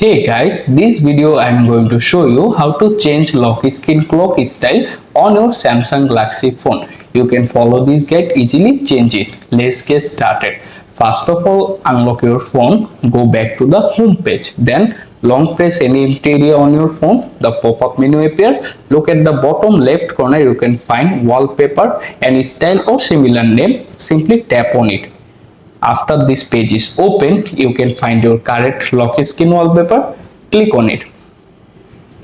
Hey guys, this video I am going to show you how to change lock screen clock style on your Samsung Galaxy phone. You can follow this guide easily, change it. Let's get started. First of all, unlock your phone, go back to the home page. Then long press any empty area on your phone, the pop-up menu appear. Look at the bottom left corner, you can find wallpaper and style or similar name. Simply tap on it. After this page is open, you can find your current lock screen wallpaper. Click on it.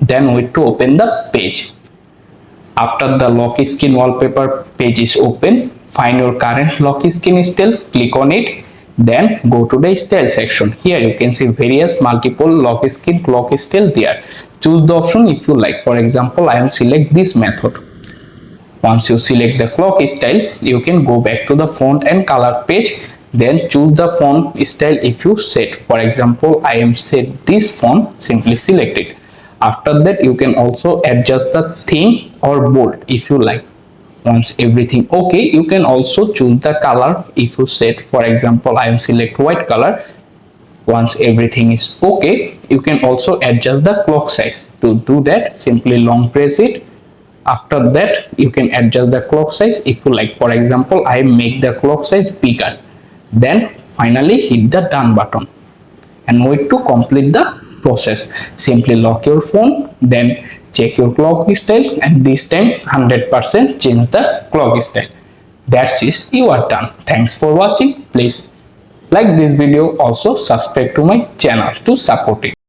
Then wait to open the page. After the lock screen wallpaper page is open, find your current lock screen style. Click on it. Then go to the style section. Here you can see various multiple lock screen clock style there. Choose the option if you like. For example, I am select this method. Once you select the clock style, you can go back to the font and color page. Then choose the font style if you set. For example, I am set this font, simply select it. After that, you can also adjust the thin or bold if you like. Once everything okay, you can also choose the color if you set. For example, I am select white color. Once everything is okay, you can also adjust the clock size. To do that, simply long press it. After that, you can adjust the clock size if you like. For example, I make the clock size bigger. Then finally hit the done button and wait to complete the process. Simply lock your phone, then check your clock style, and this time 100% change the clock style. That's it, you are done. Thanks for watching. Please like this video, also subscribe to my channel to support it.